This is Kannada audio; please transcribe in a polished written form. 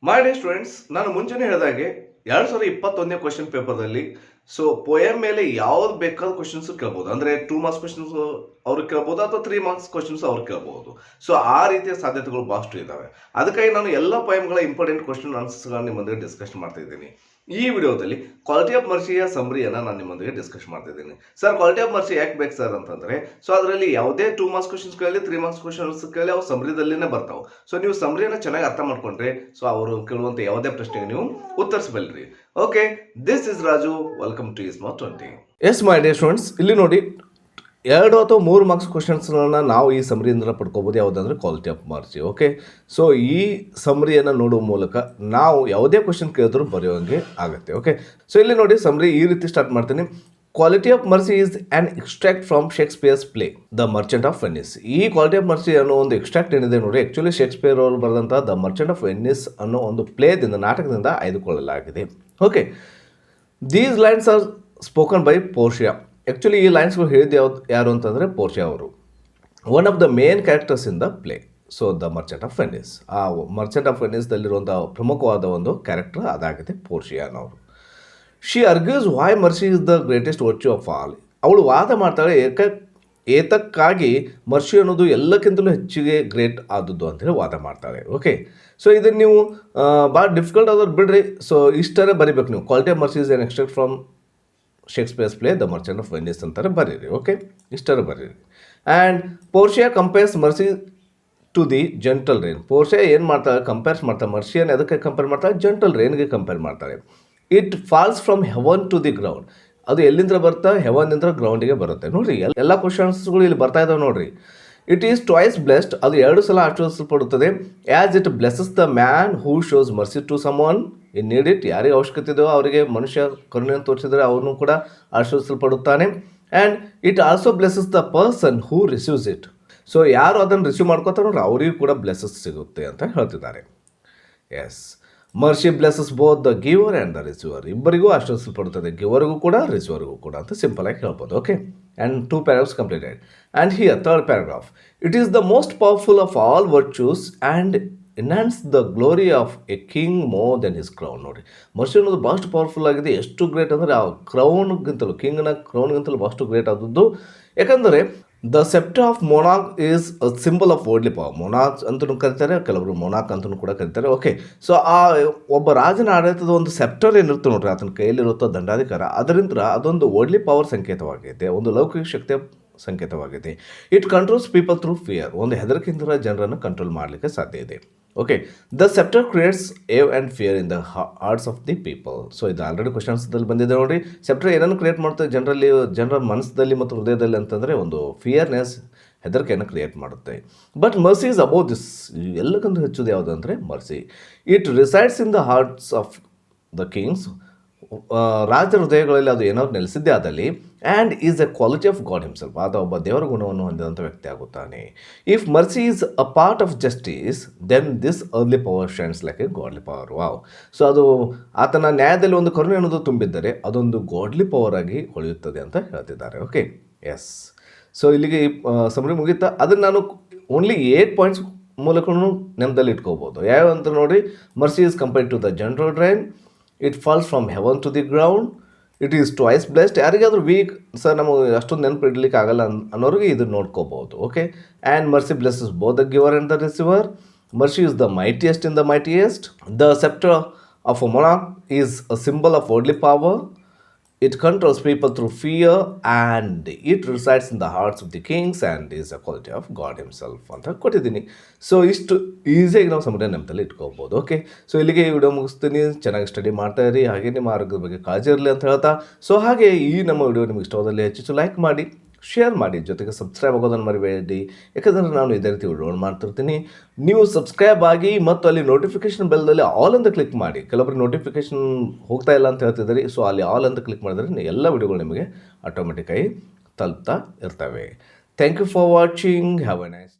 ಮೈ ಡೇ ಸ್ಟೂಡೆಂಟ್ಸ್, ನಾನು ಮುಂಚೆನೇ ಹೇಳಿದಾಗೆ 2021ನೇ ಕ್ವಶನ್ ಪೇಪರ್ದಲ್ಲಿ ಪೋಯಮ್ ಮೇಲೆ ಯಾವ್ದು ಬೇಕಾದ ಕ್ವಶನ್ಸ್ ಕೇಳ್ಬೋದು. ಅಂದ್ರೆ 2 ಮಾರ್ಕ್ಸ್ ಕ್ವಶನ್ಸ್ ಅವ್ರು ಕೇಳ್ಬೋದು ಅಥವಾ 3 ಮಾರ್ಕ್ಸ್ ಕ್ವಶನ್ಸ್ ಅವ್ರು ಕೇಳ್ಬೋದು. ಆ ರೀತಿಯ ಸಾಧ್ಯತೆಗಳು ಬಹಳಷ್ಟು ಇದಾವೆ. ಅದಕ್ಕಾಗಿ ನಾನು ಎಲ್ಲ ಪೋಯಮ್ಗಳ ಇಂಪಾರ್ಟೆಂಟ್ ಕ್ವಶನ್ ಆನ್ಸರ್ಸ್ಗಳನ್ನ ನಿಮ್ಮೊಂದಿಗೆ ಡಿಸ್ಕಸ್ ಮಾಡ್ತಾ ಇದ್ದೀನಿ. ಈ ವಿಡಿಯೋದಲ್ಲಿ ಕ್ವಾಲಿಟಿ ಆಫ್ ಮರ್ಸಿಯ ಸಮರಿಯನ್ನು ನಾನು ನಿಮ್ಮೊಂದಿಗೆ ಡಿಸ್ಕಸ್ ಮಾಡ್ತಾ ಇದ್ದೀನಿ. ಸರ್, ಕ್ವಾಲಿಟಿ ಆಫ್ ಮರ್ಸಿ ಯಾಕೆ ಬೇಕು ಸರ್ ಅಂತಂದ್ರೆ ಅದರಲ್ಲಿ ಯಾವುದೇ 2 ಮಾರ್ಕ್ಸ್ ಕ್ವಶನ್ಸ್ ಕೇಳಿ 3 ಮಾರ್ಕ್ಸ್ ಕ್ವಶನ್ಸ್ ಕೇಳಿ ಅವು ಸಮರಿದಲ್ಲಿನೇ ಬರ್ತಾವೆ. ನೀವು ಸಮರಿಯನ್ನು ಚೆನ್ನಾಗಿ ಅರ್ಥ ಮಾಡ್ಕೊಂಡ್ರೆ ಅವರು ಕೇಳುವಂತ ಯಾವುದೇ ಪ್ರಶ್ನೆಗೆ ನೀವು ಉತ್ತರಿಸಬಲ್ರಿ. Okay, this is Raju, welcome to smart 20. Yes my dear students, ಇಲ್ಲಿ ನೋಡಿ 2 ಅಥವಾ 3 ಮಾರ್ಕ್ಸ್ ಕ್ವಶನ್ಸ್ಗಳನ್ನ ನಾವು ಈ ಸಮರಿಯಿಂದ ಪಡ್ಕೋಬೋದು. ಯಾವುದಂದ್ರೆ ಕ್ವಾಲಿಟಿ ಆಫ್ ಮರ್ಸಿ. ಓಕೆ, ಈ ಸಮರಿಯನ್ನು ನೋಡುವ ಮೂಲಕ ನಾವು ಯಾವುದೇ ಕ್ವಶನ್ ಕೇಳಿದ್ರು ಬರೆಯೋಂಗೆ ಆಗುತ್ತೆ. ಓಕೆ, ಇಲ್ಲಿ ನೋಡಿ ಸಮರಿ ಈ ರೀತಿ ಸ್ಟಾರ್ಟ್ ಮಾಡ್ತೀನಿ. Quality of mercy is on extract from Shakespeare's play the Merchant of Venice. ಈ ಕ್ವಾಲಿಟಿ ಆಫ್ ಮರ್ಸಿ ಅನ್ನೋ ಒಂದು ಎಕ್ಸ್ಟ್ರಾಕ್ಟ್ ಏನಿದೆ ನೋಡಿ, ಆಕ್ಚುಲಿ ಶೇಕ್ಸ್ಪಿಯರ್ ಅವರು ಬರೆದಂಥ ದ ಮರ್ಚೆಂಟ್ ಆಫ್ ವೆನಿಸ್ ಅನ್ನೋ ಒಂದು ಪ್ಲೇದಿಂದ, ನಾಟಕದಿಂದ ಆಯ್ದುಕೊಳ್ಳಲಾಗಿದೆ. Okay, these lines are spoken by Portia. Actually ಈ ಲೈನ್ಸ್ಗಳು ಹೇಳಿದ್ದು ಯಾರು ಅಂತಂದರೆ ಪೋರ್ಷಿಯಾ ಅವರು. One of the main characters in the play. The Merchant of Venice, ಆ ಮರ್ಚೆಂಟ್ ಆಫ್ ವೆನಿಸ್ದಲ್ಲಿರುವಂಥ ಪ್ರಮುಖವಾದ ಒಂದು ಕ್ಯಾರೆಕ್ಟರ್ ಅದಾಗಿದೆ ಪೋರ್ಷಿಯಾನವರು. She argues why mercy is the greatest virtue of all. ಅವಳು ವಾದ ಮಾಡ್ತಾಳೆ ಏತಕ್ಕಾಗಿ ಮರ್ಸಿ ಅನ್ನೋದು ಎಲ್ಲಕ್ಕಿಂತಲೂ ಹೆಚ್ಚಿಗೆ ಗ್ರೇಟ್ ಆದದ್ದು ಅಂತೇಳಿ ವಾದ ಮಾಡ್ತಾಳೆ. ಓಕೆ, ಇದನ್ನು ನೀವು ಭಾಳ ಡಿಫಿಕಲ್ಟ್ ಆದವ್ರು ಬಿಡ್ರಿ. ಇಷ್ಟರೇ ಬರಿಬೇಕು ನೀವು. Quality of mercy is an extract from Shakespeare's play the Merchant of Venice ಅಂತಾರೆ ಬರೀರಿ. ಓಕೆ, ಇಷ್ಟರ ಬರೀರಿ. And Portia compares mercy to the gentle rain. Portia ಏನು ಮಾಡ್ತಾಳೆ, ಕಂಪೇರ್ಸ್ ಮಾಡ್ತಾಳೆ ಮರ್ಸಿಯನ್ನು ಅದಕ್ಕೆ ಕಂಪೇರ್ ಮಾಡ್ತಾಳೆ, ಜೆಂಟಲ್ ರೈನ್ಗೆ ಕಂಪೇರ್ ಮಾಡ್ತಾಳೆ. It falls from heaven to the ground. ಅದು ಎಲ್ಲಿಂದ ಬರ್ತಾ, ಹೆವನ್ನಿಂದ ಗ್ರೌಂಡಿಗೆ ಬರುತ್ತೆ. ನೋಡಿರಿ, ಎಲ್ಲ ಕ್ವಶನ್ಸ್ಗಳು ಇಲ್ಲಿ ಬರ್ತಾ ಇದ್ದಾವೆ ನೋಡಿರಿ. It is twice blessed. ಅದು 2 ಸಲ ಆಶೀರ್ವದಿಸಲ್ಪಡುತ್ತದೆ. As it blesses the man who shows mercy to someone in need it. ಯಾರಿಗೆ ಅವಶ್ಯಕತೆ ಇದೆಯೋ ಅವರಿಗೆ ಮನುಷ್ಯ ಕರುಣೆಯನ್ನು ತೋರಿಸಿದರೆ ಅವನು ಕೂಡ ಆಶೀರ್ವದಿಸಲ್ಪಡುತ್ತಾನೆ. And it also blesses the person who receives it. ಯಾರು ಅದನ್ನು ರಿಸೀವ್ ಮಾಡ್ಕೋತಾರೋ ಅವರಿಗೂ ಕೂಡ ಬ್ಲೆಸಸ್ ಸಿಗುತ್ತೆ ಅಂತ ಹೇಳ್ತಿದ್ದಾರೆ. Yes, mercy blesses both the giver and the receiver. ಇಬ್ಬರಿಗೂ ಆಶೀರ್ವದಿಸಲ್ಪಡುತ್ತದೆ, ಗಿವರ್ಗೂ ಕೂಡ ರಿಸೀವರ್ಗೂ ಕೂಡ ಅಂತ ಸಿಂಪಲ್ ಆಗಿ ಹೇಳ್ಬೋದು. Okay, and 2 paragraphs completed. And here 3rd paragraph. It is the most powerful of all virtues and enhance the glory of A king more than his crown. ನೋಡಿ, ಮರ್ಸಿ ಅನ್ನೋದು ಭಾಳಷ್ಟು ಪವರ್ಫುಲ್ ಆಗಿದೆ. ಎಷ್ಟು ಗ್ರೇಟ್ ಅಂದರೆ ಆ ಕ್ರೌನ್ಗಿಂತಲೂ, ಕಿಂಗ್ನ ಕ್ರೌನ್ಗಿಂತಲೂ ಭಾಳಷ್ಟು ಗ್ರೇಟ್ ಆದದ್ದು. ಯಾಕಂದರೆ ದ ಸೆಪ್ಟರ್ ಆಫ್ ಮೊನಾಕ್ is a symbol of worldly power. ಮೊನಾಕ್ ಅಂತಲೂ ಕರೀತಾರೆ, ಕೆಲವರು ಮೊನಾಕ್ ಅಂತಲೂ ಕೂಡ ಕರೀತಾರೆ. ಓಕೆ, ಆ ಒಬ್ಬ ರಾಜನ ಆಡಳಿತದ ಒಂದು ಸೆಪ್ಟರ್ ಏನಿರುತ್ತೆ ನೋಡ್ರಿ, ಆತನ ಕೈಯಲ್ಲಿರುತ್ತೋ ದಂಡಾಧಿಕಾರ, ಅದರಿಂದ ಅದೊಂದು ವರ್ಲ್ಡ್ಲಿ ಪವರ್ ಸಂಕೇತವಾಗಿದೆ, ಒಂದು ಲೌಕಿಕ ಶಕ್ತಿಯ ಸಂಕೇತವಾಗಿದೆ. It controls people through fear. ಒಂದು ಹೆದರಿಕೆಯಿಂದ ಜನರನ್ನು ಕಂಟ್ರೋಲ್ ಮಾಡಲಿಕ್ಕೆ ಸಾಧ್ಯ ಇದೆ. Okay, the sceptre creates awe and fear in the hearts of the people. ಇದು ಆಲ್ರೆಡಿ ಕ್ವಶನ್ಸ್ದಲ್ಲಿ ಬಂದಿದೆ ನೋಡಿ. ಸೆಪ್ಟರ್ ಏನನ್ನು ಕ್ರಿಯೇಟ್ ಮಾಡ್ತದೆ ಜನರ ಮನಸ್ಸಲ್ಲಿ ಮತ್ತು ಹೃದಯದಲ್ಲಿ ಅಂತಂದರೆ ಒಂದು ಫಿಯರ್ನೆಸ್, ಹೆದರಿಕೆಯನ್ನು ಕ್ರಿಯೇಟ್ ಮಾಡುತ್ತೆ. But mercy is above this. ಎಲ್ಲಕ್ಕಿಂತ ಹೆಚ್ಚುದು ಯಾವುದು ಅಂದರೆ mercy. It resides in the hearts of the kings. ರಾಜರ ಹೃದಯಗಳಲ್ಲಿ ಅದು ಏನಾದ್ರು ನೆಲೆಸಿದ್ದೇ ಆದಲ್ಲಿ. And is a quality of God himself. ಆತ ಒಬ್ಬ ದೇವರ ಗುಣವನ್ನು ಹೊಂದಿದಂಥ ವ್ಯಕ್ತಿ ಆಗುತ್ತಾನೆ. If mercy is a part of justice then this ಅರ್ಲಿ power shines like a godly power. Wow. ಅದು ಆತನ ನ್ಯಾಯದಲ್ಲಿ ಒಂದು ಕರುಣೆ ಅನ್ನೋದು ತುಂಬಿದ್ದರೆ ಅದೊಂದು ಗಾಡ್ಲಿ ಪವರ್ ಆಗಿ ಹೊಳೆಯುತ್ತದೆ ಅಂತ ಹೇಳ್ತಿದ್ದಾರೆ. Okay, S. ಇಲ್ಲಿಗೆ ಸಮರಿ ಮುಗೀತಾ. ಅದನ್ನು ನಾನು ಓನ್ಲಿ 8 ಪಾಯಿಂಟ್ಸ್ ಮೂಲಕನೂ ನೆನಪಲ್ಲಿ ಇಟ್ಕೋಬೋದು. ಯಾವ ಅಂತ ನೋಡಿ, mercy is compared to the gentle rain. It falls from heaven to the ground. It is twice blessed. ಯಾರಿಗಾದ್ರೂ ವೀಕ್ ಸರ್ ನಮಗೆ ಅಷ್ಟೊಂದು ನೆನಪು ಇಡಲಿಕ್ಕೆ ಆಗಲ್ಲ ಅನ್ನೋರಿಗೆ ಇದನ್ನು ನೋಡ್ಕೋಬೋದು. Okay, and mercy blesses both the giver and the receiver. Mercy is the mightiest in the mightiest. The sceptre of a ಮೊನಾಕ್ is a symbol of worldly power. It controls people through fear and it resides in the hearts of the kings and is a quality of God himself ಅಂತ ಕೊಟ್ಟಿದ್ದೀನಿ. ಇಷ್ಟು ಈಸಿಯಾಗಿ ನಾವು ಸಮುದಾಯ ನೆನಪಲ್ಲಿ ಇಟ್ಕೋಬೋದು. ಓಕೆ, ಇಲ್ಲಿಗೆ ಈ ವಿಡಿಯೋ ಮುಗಿಸ್ತೀನಿ. ಚೆನ್ನಾಗಿ ಸ್ಟಡಿ ಮಾಡ್ತಾ ಇರಿ, ಹಾಗೆ ನಿಮ್ಮ ಆರೋಗ್ಯದ ಬಗ್ಗೆ ಕಾಳಜಿ ಇರಲಿ ಅಂತ ಹೇಳ್ತಾ, ಹಾಗೆ ಈ ನಮ್ಮ ವಿಡಿಯೋ ನಿಮಗೆ ಇಷ್ಟವಾದಲ್ಲಿ ಹೆಚ್ಚು ಲೈಕ್ ಮಾಡಿ, ಶೇರ್ ಮಾಡಿ, ಜೊತೆಗೆ ಸಬ್ಸ್ಕ್ರೈಬ್ ಆಗೋದನ್ನು ಮರಿಬೇಡಿ. ಯಾಕಂದರೆ ನಾನು ಇದೇ ರೀತಿ ವಿಡಿಯೋ ಮಾಡ್ತಿರ್ತೀನಿ. ನೀವು ಸಬ್ಸ್ಕ್ರೈಬ್ ಆಗಿ ಮತ್ತು ಅಲ್ಲಿ ನೋಟಿಫಿಕೇಷನ್ ಬೆಲ್ದಲ್ಲಿ ಆಲ್ ಅಂತ ಕ್ಲಿಕ್ ಮಾಡಿ. ಕೆಲವೊಬ್ಬರು ನೋಟಿಫಿಕೇಷನ್ ಹೋಗ್ತಾ ಇಲ್ಲ ಅಂತ ಹೇಳ್ತಿದ್ದಾರೆ. ಅಲ್ಲಿ ಆಲ್ ಅಂತ ಕ್ಲಿಕ್ ಮಾಡಿದ್ರೆ ಎಲ್ಲ ವಿಡಿಯೋಗಳು ನಿಮಗೆ ಆಟೋಮೆಟಿಕ್ಕಾಗಿ ತಲುಪ್ತಾ ಇರ್ತವೆ. Thank you for watching. Have a nice